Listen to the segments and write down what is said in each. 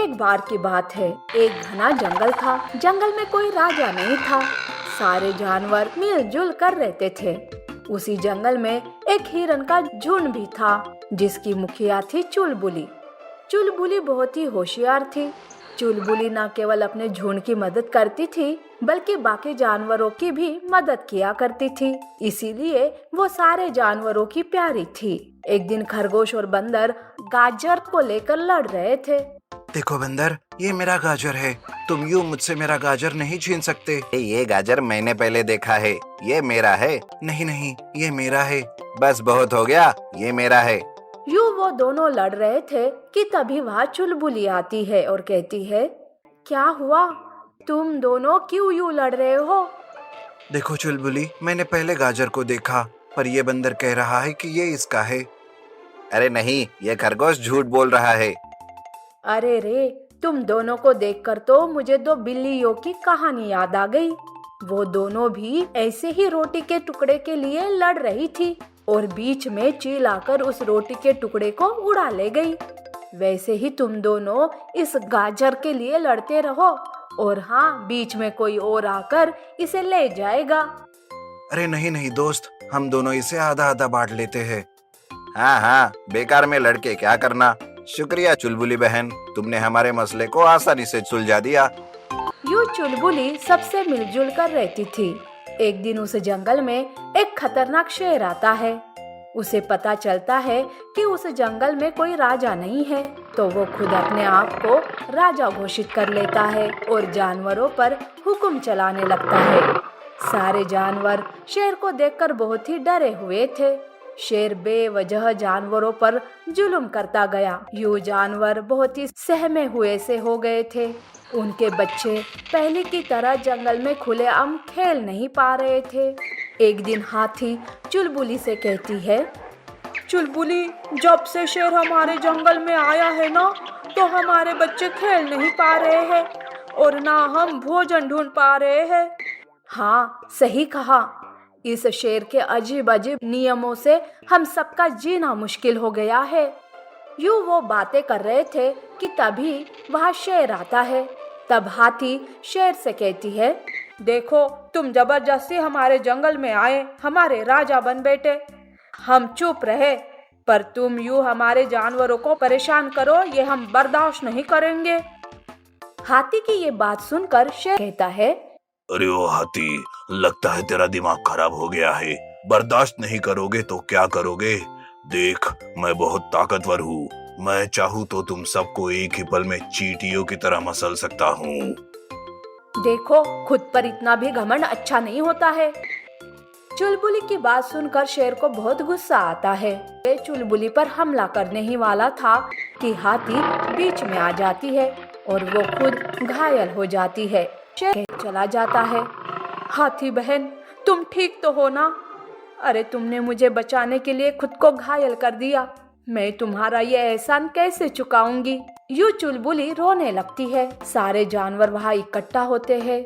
एक बार की बात है, एक घना जंगल था। जंगल में कोई राजा नहीं था। सारे जानवर मिलजुल कर रहते थे। उसी जंगल में एक हिरन का झुंड भी था, जिसकी मुखिया थी चुलबुली। चुलबुली बहुत ही होशियार थी। चुलबुली न केवल अपने झुंड की मदद करती थी, बल्कि बाकी जानवरों की भी मदद किया करती थी। इसीलिए वो सारे जानवरों की प्यारी थी। एक दिन खरगोश और बंदर गाजर को लेकर लड़ रहे थे। देखो बंदर, ये मेरा गाजर है। तुम यूं मुझसे मेरा गाजर नहीं छीन सकते। ये गाजर मैंने पहले देखा है, ये मेरा है। नहीं नहीं, ये मेरा है। बस बहुत हो गया, ये मेरा है। यूं वो दोनों लड़ रहे थे कि तभी वहाँ चुलबुली आती है और कहती है, क्या हुआ? तुम दोनों क्यों यूं लड़ रहे हो? देखो चुलबुली, मैंने पहले गाजर को देखा, पर ये बंदर कह रहा है कि ये इसका है। अरे नहीं, ये खरगोश झूठ बोल रहा है। अरे रे, तुम दोनों को देखकर तो मुझे दो बिल्लियों की कहानी याद आ गई। वो दोनों भी ऐसे ही रोटी के टुकड़े के लिए लड़ रही थी और बीच में चील आकर उस रोटी के टुकड़े को उड़ा ले गई। वैसे ही तुम दोनों इस गाजर के लिए लड़ते रहो और हाँ, बीच में कोई और आकर इसे ले जाएगा। अरे नहीं नहीं दोस्त, हम दोनों इसे आधा आधा बांट लेते हैं। हाँ हाँ, बेकार में लड़के क्या करना। शुक्रिया चुलबुली बहन, तुमने हमारे मसले को आसानी से सुलझा दिया। यूं चुलबुली सबसे मिलजुल कर रहती थी। एक दिन उस जंगल में एक खतरनाक शेर आता है। उसे पता चलता है कि उस जंगल में कोई राजा नहीं है, तो वो खुद अपने आप को राजा घोषित कर लेता है और जानवरों पर हुक्म चलाने लगता है। सारे जानवर शेर को देखकर बहुत ही डरे हुए थे। शेर बेवजह जानवरों पर जुल्म करता गया। यूं जानवर बहुत ही सहमे हुए से हो गए थे। उनके बच्चे पहले की तरह जंगल में खुलेआम खेल नहीं पा रहे थे। एक दिन हाथी चुलबुली से कहती है, चुलबुली, जब से शेर हमारे जंगल में आया है ना, तो हमारे बच्चे खेल नहीं पा रहे हैं और ना हम भोजन ढूंढ पा रहे हैं। हाँ, सही कहा। इस शेर के अजीब अजीब नियमों से हम सबका जीना मुश्किल हो गया है। यूं वो बातें कर रहे थे कि तभी वहाँ शेर आता है। तब हाथी शेर से कहती है, देखो, तुम जबरदस्ती हमारे जंगल में आए, हमारे राजा बन बैठे। हम चुप रहे, पर तुम यूं हमारे जानवरों को परेशान करो, ये हम बर्दाश्त नहीं करेंगे। हाथी की ये बात सुनकर शेर कहता है, अरे ओ हाथी, लगता है तेरा दिमाग खराब हो गया है। बर्दाश्त नहीं करोगे तो क्या करोगे? देख, मैं बहुत ताकतवर हूँ। मैं चाहूँ तो तुम सबको एक ही पल में चींटियों की तरह मसल सकता हूँ। देखो, खुद पर इतना भी घमंड अच्छा नहीं होता है। चुलबुली की बात सुनकर शेर को बहुत गुस्सा आता है। वे चुलबुली पर हमला करने ही वाला था कि हाथी बीच में आ जाती है और वो खुद घायल हो जाती है। शेर चला जाता है। हाथी बहन, तुम ठीक तो हो ना? अरे, तुमने मुझे बचाने के लिए खुद को घायल कर दिया। मैं तुम्हारा ये एहसान कैसे चुकाऊंगी? यूं चुलबुली रोने लगती है। सारे जानवर वहाँ इकट्ठा होते हैं।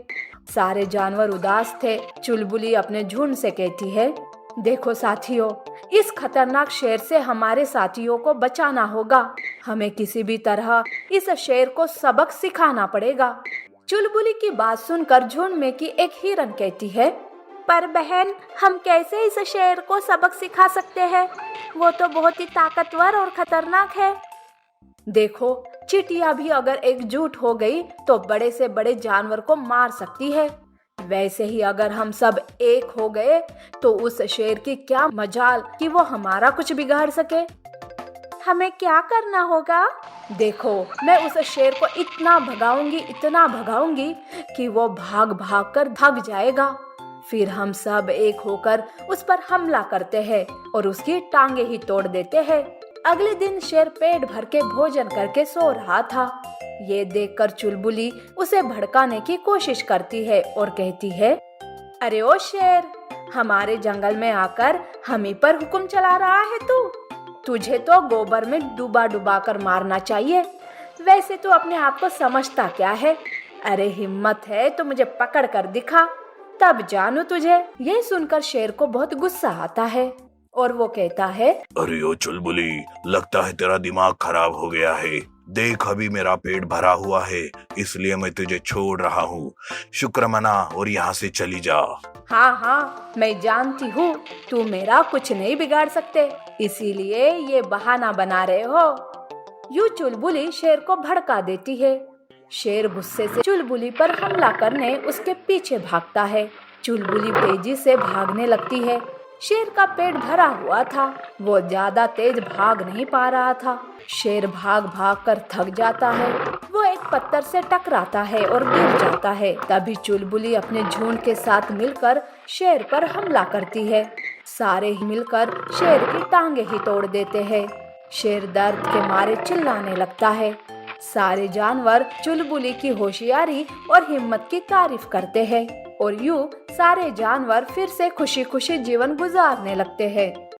सारे जानवर उदास थे। चुलबुली अपने झुंड से कहती है, देखो साथियों, इस खतरनाक शेर से हमारे साथियों को बचाना होगा। हमें किसी भी तरह इस शेर को सबक सिखाना पड़ेगा। चुलबुली की बात सुनकर झुंड में की एक हिरन कहती है, पर बहन, हम कैसे इस शेर को सबक सिखा सकते हैं? वो तो बहुत ही ताकतवर और खतरनाक है। देखो, चींटियां भी अगर एकजुट हो गई तो बड़े से बड़े जानवर को मार सकती है। वैसे ही अगर हम सब एक हो गए तो उस शेर की क्या मजाल कि वो हमारा कुछ बिगाड़ सके। हमें क्या करना होगा? देखो, मैं उस शेर को इतना भगाऊंगी कि वो भाग भाग कर थक जाएगा। फिर हम सब एक होकर उस पर हमला करते हैं और उसकी टांगे ही तोड़ देते हैं। अगले दिन शेर पेट भर के भोजन करके सो रहा था। ये देखकर चुलबुली उसे भड़काने की कोशिश करती है और कहती है, अरे ओ शेर, हमारे जंगल में आकर हम ही पर हुक्म चला रहा है तू? तुझे तो गोबर में डुबा डुबा कर मारना चाहिए। वैसे तू अपने आप को समझता क्या है? अरे हिम्मत है तो मुझे पकड़ कर दिखा, तब जानू तुझे। ये सुनकर शेर को बहुत गुस्सा आता है और वो कहता है, अरे ओ चुलबुली, लगता है तेरा दिमाग खराब हो गया है। देख अभी मेरा पेट भरा हुआ है, इसलिए मैं तुझे छोड़ रहा हूँ। शुक्र मना और यहाँ से चली जा। हाँ हाँ, मैं जानती हूँ तू मेरा कुछ नहीं बिगाड़ सकते, इसीलिए ये बहाना बना रहे हो। यूं चुलबुली शेर को भड़का देती है। शेर गुस्से से चुलबुली पर हमला करने उसके पीछे भागता है। चुलबुली तेजी से भागने लगती है। शेर का पेट भरा हुआ था, वो ज्यादा तेज भाग नहीं पा रहा था। शेर भाग भाग कर थक जाता है। वो एक पत्थर से टकराता है और गिर जाता है। तभी चुलबुली अपने झुंड के साथ मिलकर शेर पर हमला करती है। सारे ही मिलकर शेर की टांगे ही तोड़ देते हैं। शेर दर्द के मारे चिल्लाने लगता है। सारे जानवर चुलबुली की होशियारी और हिम्मत की तारीफ करते हैं और यूं सारे जानवर फिर से खुशी खुशी जीवन गुजारने लगते हैं।